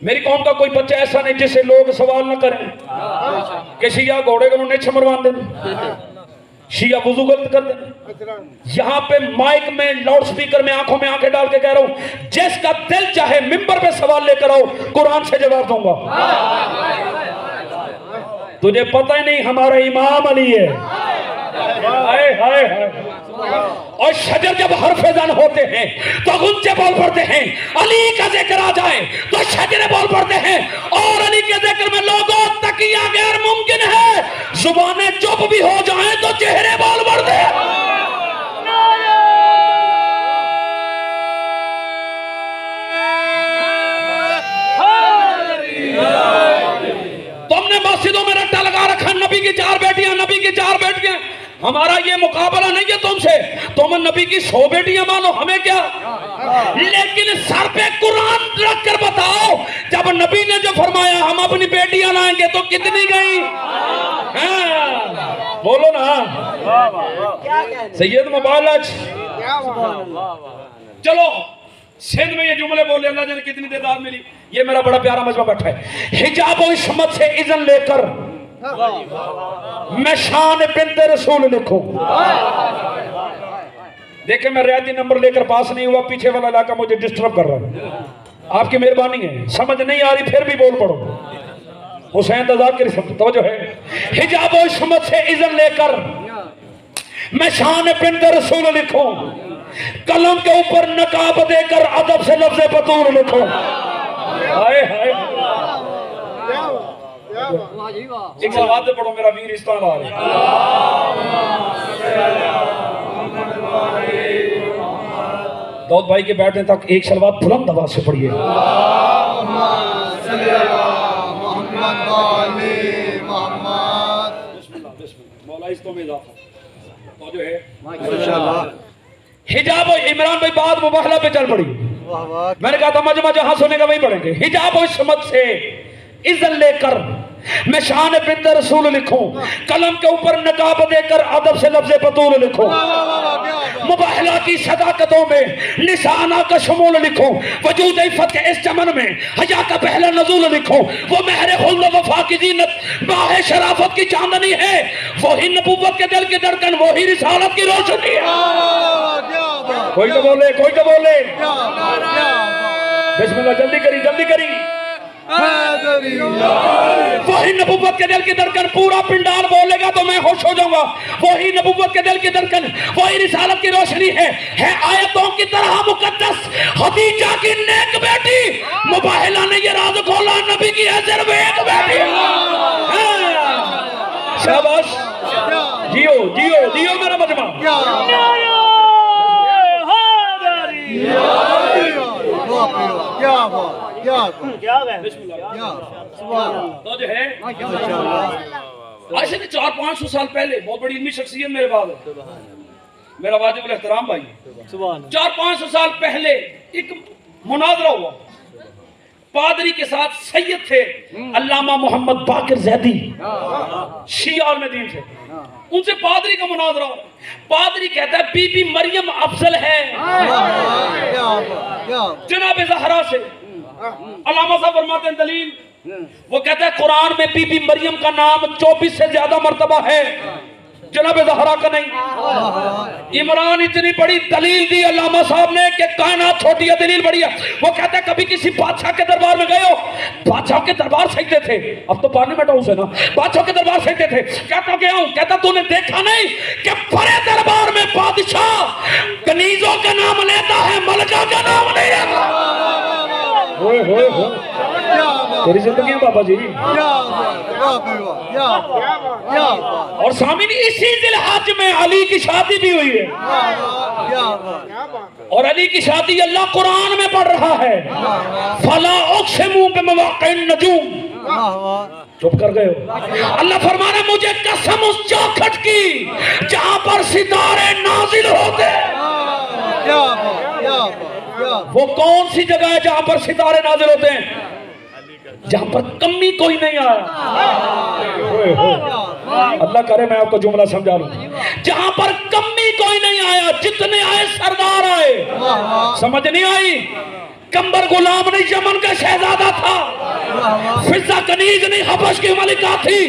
मेरी कौम का कोई बच्चा ऐसा नहीं जिससे लोग सवाल न करें कि शिया घोड़े को नहीं मरवा दें, शिया वुजू गलत कर दें। यहाँ पे माइक में लाउड स्पीकर में आंखों में आंखें डाल के कह रहा हूं, जिसका दिल चाहे मिंबर पे सवाल लेकर आओ, कुरान से जवाब दूंगा। तुझे पता ही नहीं हमारा इमाम अली है। हाय हाय हाय। और शजर जब हरफेजन होते हैं तो गुंजे बोल पड़ते हैं। अली का जिक्र आ जाए तो शजरे बोल पड़ते हैं। और अली के जिक्र में लोगों तकिया गैर मुमकिन है। जुबानें चुप भी हो जाएं तो चेहरे बोल पड़ते हैं। तुमने मस्जिदों में रट्टा लगा रखा, नबी की 4 बेटियां, नबी की 4 बेटियां। हमारा ये मुकाबला नहीं है तुमसे, तुम नबी की 100 बेटियां मानो, हमें क्या। लेकिन सर पे कुरान रख कर बताओ, जब नबी ने जो फरमाया हम अपनी बेटियां लाएंगे तो कितनी गई? बोलो ना सैयद मुबालच। चलो सिंध में ये जुमले बोले, अल्लाह जाने कितनी तादाद मिली। ये मेरा बड़ा प्यारा मजमा बैठा है। हिजाब और इस्मत से इज़्न लेकर मैं शान बिन्ते रसूल लिखूं। देखे मैं रियायती नंबर लेकर पास नहीं हुआ, पीछे वाला इलाका मुझे डिस्टर्ब कर रहा है। आपकी मेहरबानी है, समझ नहीं आ रही फिर भी बोल पड़ो। हुसैन आजाद की तवज्जो है। हिजाब और इस्मत से इज़्न लेकर मैं शान बिन्ते रसूल लिखूं, कलम के ऊपर नकाब देकर अदब से लफ्ज़ बतूर लिखूं। हाय हाय। एक सलवात पढ़ो, मेरा वीर इस्तान आ रहा है। दाऊद भाई के बैठने तक एक सलवात बुलंद आवाज से पढ़िए। मौला इसको में इजाफा तो जो है हिजाब और इमरान भाई बात मुबाहला पे चल पड़ी। मैंने कहा था मजमा जहां सुनेगा वहीं पढ़ेंगे। हिजाब और इसमत से इज्जत लेकर मैं शान बिंद रसूल लिखूं, कलम के ऊपर नकाब देकर अदब से लफ्ज़ बतूल लिखूं, मुबाहला की सदाकतों में निशाना का शमूल लिखूं, वजूद इफ़्फ़त के इस चमन में हया का पहला नज़ूल लिखूं। वो महर खुल्द वफा की जीनत बाह शराफत की चांदनी है, वही नबूवत के दिल की धड़कन, वही रिसालत की रोशनी है। कोई तो बोले, कोई तो बोले। बिस्मिल्लाह, जल्दी करी, जल्दी करी। वही नबूवत के दिल की धड़कन, पूरा पिंडाल बोलेगा तो मैं खुश हो जाऊंगा। वही नबूवत के दिल की धड़कन, वही रिसालत की रोशनी है आयतों की तरह मुकद्दस खदीजा की नेक बेटी। मुबाहिला ने ये राज खोला, नबी की है सिर्फ एक बेटी। शाबाश, जियो जियो जियो मेरा मजमा। तो जो है आज से 400-500 साल पहले बहुत बड़ी इल्मी शख्सियत मेरे बाद है, मेरा वाजिब एहतराम भाई। 400-500 साल पहले एक मुनाजरा हुआ, पादरी के साथ सैयद थे अल्लामा मोहम्मद बाकिर ज़ैदी, शिया और दीन थे। उनसे पादरी का मुनाजरा, पादरी कहता है बीबी मरियम अफजल है जनाब ज़हरा से। अल्लामा साहब फरमाते हैं दलील, वो कहता है कुरान में बीबी मरियम का नाम 24 से ज्यादा मर्तबा है, जनाब ज़हरा का नहीं। इमरान इतनी बड़ी दलील दी अल्लामा साहब ने कि कायनात छोटी है, दलील बड़ी है। वो कहता है कभी किसी बादशाह के दरबार में गए हो? बादशाह के दरबार सजते थे, अब तो पार्लियामेंट हाउस है ना, बादशाह के दरबार सजते थे। कहता गया हूं, कहता तूने देखा नहीं कि बड़े दरबार में बादशाह कनीजों का नाम लेता है, मलका का नाम नहीं लेता। तेरी जिंदगी बाबा जी। और सामीन इसी जिलहज में अली की शादी भी हुई है, और अली की शादी अल्लाह कुरान में पढ़ रहा है, फला उक़सिमु बिमवाक़िन नजूम। चुप कर गए हो। अल्लाह फरमाना मुझे कसम उस चौखट की जहां पर सितारे नाजिल होते। वो कौन सी जगह है जहां पर सितारे नाजिल होते हैं? जहां पर कमी कोई नहीं आया। अल्लाह करे मैं आपको जुमला समझा लूं, जहां पर कमी कोई नहीं आया, जितने आए सरदार आए। समझ नहीं आई? कंबर गुलाम नहीं, यमन का शहजादा था। फिजा कनीज नहीं, हबश की मलिका थी।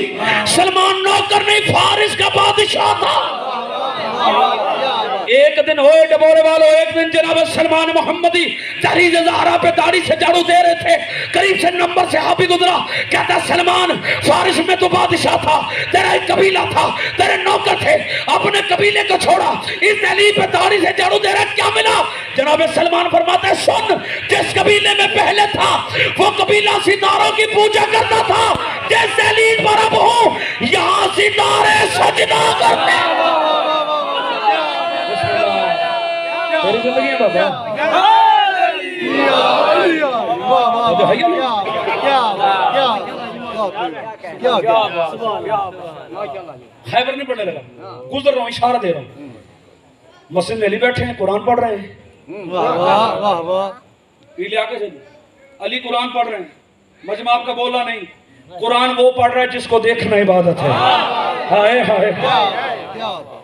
सलमान नौकर नहीं, फारिस का बादशाह था। एक दिन होए डबोरे वालों, एक दिन जनाब सलमान मोहम्मदी तहरीर ज़हरा पे दाढ़ी से झाड़ू दे रहे थे, करीब से नंबर से हाफी गुजरा। कहता सलमान, फारिस में तो बादशाह था, तेरा एक कबीला था, तेरे नौकर थे, अपने कबीले को छोड़ा, इस दहलीज पे दाढ़ी से झाड़ू दे रहा, क्या मिला? जनाब सलमान फरमाते हैं सुन, जिस कबीले में पहले था वो कबीला सितारों की पूजा करता था, जिस दहलीज पर अब हूं यहाँ सितारे सजदा करते। तेरी जिंदगी है बाबा। खैबर नहीं पढ़ने लगा, गुजर रहा हूँ, इशारा दे रहा हूँ। मस्जिद में अली बैठे हैं, कुरान पढ़ रहे हैं। अली कुरान पढ़ रहे हैं, मजमा आपका बोला नहीं, कुरान वो पढ़ रहा है जिसको देखना इबादत है। हाय हाय।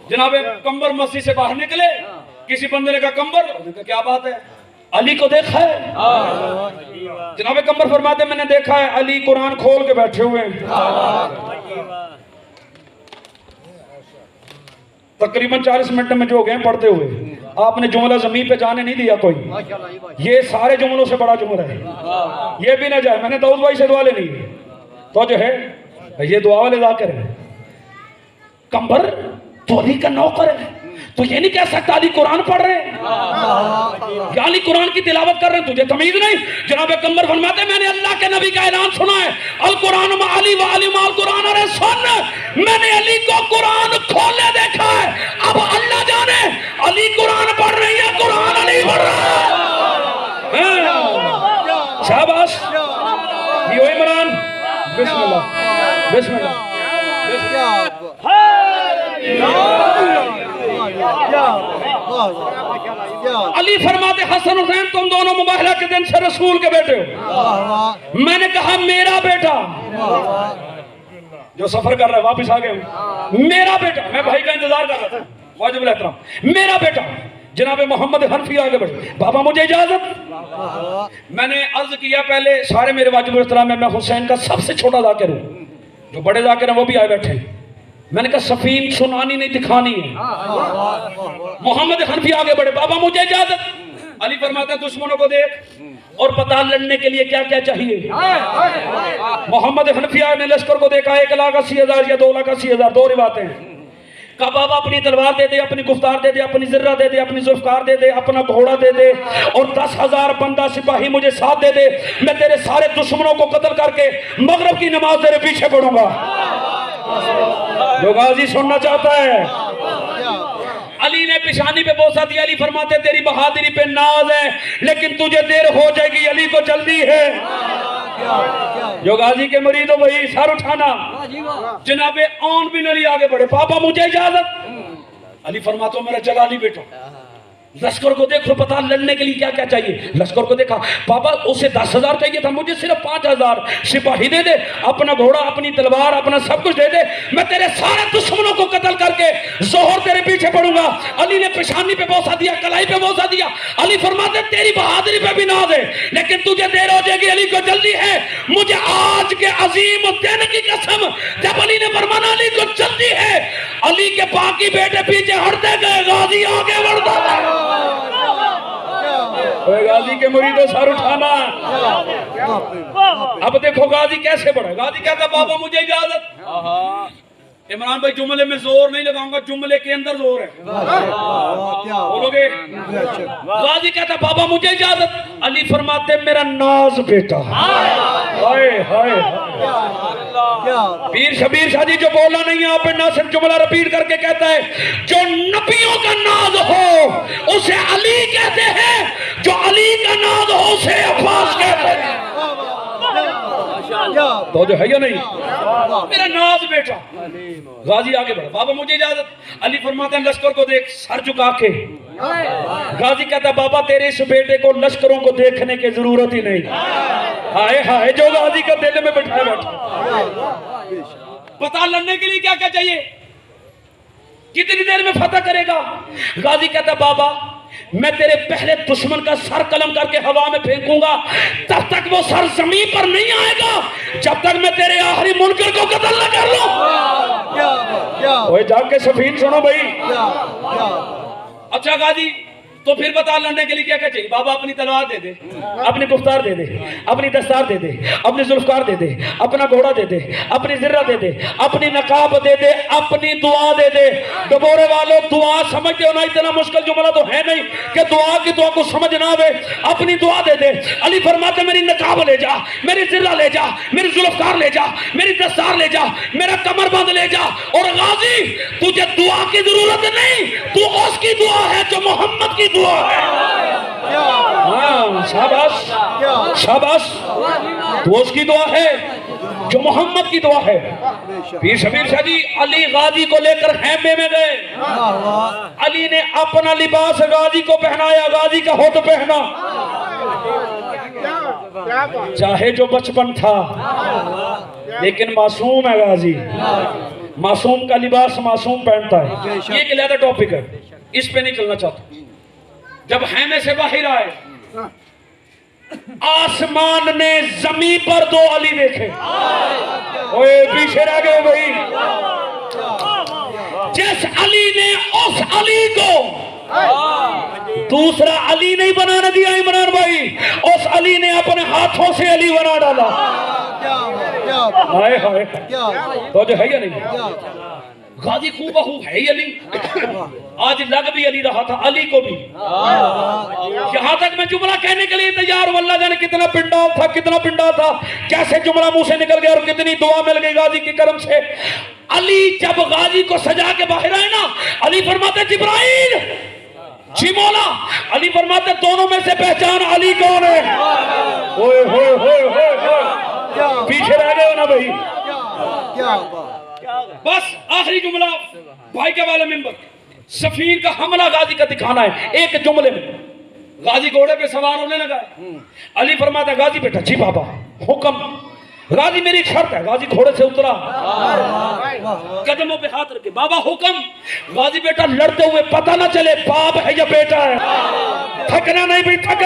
जनाब कंबर मस्जिद से बाहर निकले, किसी बंदे ने कहा कंबर, क्या बात है? अली को देखा है? जनाब कंबर फरमाते मैंने देखा है, अली कुरान खोल के बैठे हुए हैं। तकरीबन 40 मिनट में जो हो गए पढ़ते हुए, आपने जुमला जमीन पे जाने नहीं दिया कोई। ये सारे जुमलों से बड़ा जुमला है, ये भी ना जाए। मैंने दाऊद भाई से दुआ लेनी है, तो जो है ये दुआ वाले जाकर है। कंबर तो अली का नौकर है, तो ये नहीं कह सकता अली कुरान पढ़ रहे हैं या अली कुरान की तिलावत कर रहे हैं, तुझे तमीज नहीं? जनाब कंबर फरमाते मैंने अल्लाह के नबी का ऐलान सुना है, अल कुरान मा अली व अली मा अल कुरान। अरे सुन, मैंने अली को कुरान खोले देखा है, अब अल्लाह जाने अली कुरान पढ़ रही है, कुरान अली पढ़ रहा है। शाबाश, ये इमरान। बिस्मिल्लाह बिस्मिल्लाह। अली फरमाते हसन हुसैन तुम दोनों मुबाहला के दिन से रसूल के बेटे हो। मैंने कहा मेरा बेटा जो सफर कर रहा है वापस आ गए, मेरा बेटा, मैं भाई का इंतजार कर रहा था, वाजिब एहतराम, मेरा बेटा जनाब मोहम्मद हनफी आगे बढ़े। बाबा मुझे इजाजत। मैंने अर्ज किया पहले सारे मेरे वाजिब एहतराम है, मैं हुसैन का सबसे छोटा जाकिर हूँ, जो बड़े जाकिर हैं वो भी आए बैठे। मैंने कहा सफीन सुनानी नहीं दिखानी है। मोहम्मद हनफी आगे बढ़े, बाबा मुझे इजाजत। अली फरमाते हैं दुश्मनों को देख और पता लड़ने के लिए क्या क्या चाहिए। मोहम्मद हनफिया ने लश्कर को देखा, 1,80,000 या 2,80,000, दो रिवायतें हैं। कहा बाबा अपनी तलवार दे दे, अपनी गुफ्तार दे दे, अपनी जिर्रा दे दे, अपनी जुल्फकार दे दे, अपना घोड़ा दे दे और 10,000 बंदा सिपाही मुझे साथ दे दे। मैं तेरे सारे दुश्मनों को कत्ल करके मगरिब की नमाज तेरे पीछे पढ़ूंगा। जो गाजी सुनना चाहता है। अली ने पिशानी पे बोसा दिया। अली फरमाते तेरी बहादुरी पे नाज है लेकिन तुझे देर हो जाएगी, अली को जल्दी है। जो गाजी के मरीद हो वही सर उठाना। जनाबे आन बिन अली आगे बढ़े, पापा मुझे इजाजत। अली फरमाते मेरा जलाली बेटा लश्कर को देखो, पता लड़ने के लिए क्या क्या चाहिए। लश्कर को देखा, पापा उसे 10,000 चाहिए था, मुझे सिर्फ 5,000 सिपाही दे दे, अपना घोड़ा, अपनी तलवार, अपना सब कुछ दे दे, मैं तेरे सारे दुश्मनों को कत्ल करके जोहर तेरे पीछे पड़ूंगा। अली ने पेशानी पे बोसा दिया, कलाई पे बोसा दिया। अली फरमाते तेरी बहादुरी पे भी नाज है लेकिन तुझे देर हो जाएगी, अली को जल्दी है। मुझे आज के अजीम दिन की कसम, जब अली ने फरमाना अली को जल्दी है, अली के बाकी बेटे पीछे हटते गए, गाजी आगे बढ़ता गया। गाजी के मुरीदों सर उठाना। अब देखो गाजी कैसे बढ़े। गाजी कहता बाबा मुझे इजाजत। इमरान भाई जुमले में जोर नहीं लगाऊंगा, जुमले के अंदर जोर है, बोलोगे। गाजी कहता बाबा मुझे इजाजत। अली फरमाते मेरा नाज बेटा। हाय हाय पीर शबीर शाह जी जो बोला नहीं है, आप ना सिर्फ जुमला रिपीट करके कहता है, जो नबियों का नाज हो उसे अली कहते हैं, जो अली का नाज हो उसे अब्बास कहते हैं। तो जो है या नहीं, मेरा नाज बेटा। गाजी आगे बढ़ा, बाबा मुझे इजाजत। अली फरमाते हैं लश्कर को देख, सर झुका के। गाजी कहता बाबा तेरे इस बेटे को लश्करों को देखने की जरूरत ही नहीं। हाय हाय जो गाजी का दिल में बैठाया बैठा। पता लड़ने के लिए क्या क्या चाहिए, कितनी देर में फतह करेगा। गाजी कहता बाबा मैं तेरे पहले दुश्मन का सर कलम करके हवा में फेंकूंगा, तब तक वो सर जमीन पर नहीं आएगा जब तक मैं तेरे आखिरी मुनकर को कत्ल न कर लूं। ओए जाके सफीन सुनो भाई। अच्छा गाजी तो फिर बता लड़ने के लिए क्या क्या चाहिए। बाबा अपनी तलवार दे दे, अपनी गुफ्तार दे दे, अपनी दस्तार दे दे, अपनी जुल्फकार दे दे, अपना घोड़ा दे दे, अपनी जिर्रा दे दे, अपनी नकाब दे दे, अपनी दुआ दे दे। डबोरे वालों दुआ समझते हो ना, इतना मुश्किल जुमला तो है नहीं कि दुआ की दुआ को समझ ना आवे। अपनी दुआ दे दे। अली फरमाते मेरी नकाब ले जा, मेरी जिर्रा ले जा, मेरी जुल्फकार ले जा, मेरी दस्तार ले जा, मेरा कमरबंद ले जा। और गाजी तुझे दुआ की जरूरत नहीं, तू उसकी दुआ है जो मोहम्मद की दुआ है। हाँ शाबाश शाबाश, तो उसकी दुआ है जो मोहम्मद की दुआ है। पीर शबीर शाह जी अली गाजी को लेकर खेमे में गए। अली ने अपना लिबास गाजी को पहनाया, गाजी का होठ पहना। चाहे जो बचपन था लेकिन मासूम है गाजी, मासूम का लिबास मासूम पहनता है। ये एक अलग टॉपिक है, इस पे नहीं चलना चाहता। जब हैमे से बाहर आए, आसमान ने जमीन पर दो अली देखे। ओए पीछे रह गए भाई। जिस अली ने उस अली को दूसरा अली नहीं बनाने दिया इमरान भाई, उस अली ने अपने हाथों से अली बना डाला। हाय हाय तो जो है या नहीं, गाजी खूबहू है अली। आज लग भी अली रहा था, अली को भी। यहां तक मैं जुमला कहने के लिए तैयार हूं। अल्लाह जाने कितना पिंडाल था, कितना पिंडाल था, कैसे जुमला मुंह से निकल गया और कितनी दुआ मिल गई गाजी के करम से। अली जब गाजी को सजा के बाहर आए ना, अली फरमाते जिब्राइल जी मौला। अली फरमाते दोनों में से पहचान अली कौन है। ओए होए होए होए, पीछे रह गए हो ना भाई। बस आखिरी जुमला भाई के वाले मेंबर, सफीर का हमला गाजी का दिखाना है एक जुमले में। गाजी घोड़े पे सवार होने लगा है। अली फरमाता गाजी बेटा जी बाबा हुक्म। गाजी मेरी शर्त है। गाजी घोड़े से उतरा, कदमों पे हाथ रखे, बाबा हुक्म। गाजी बेटा लड़ते हुए पता ना चले बाप है या बेटा है, थकना नहीं भी थक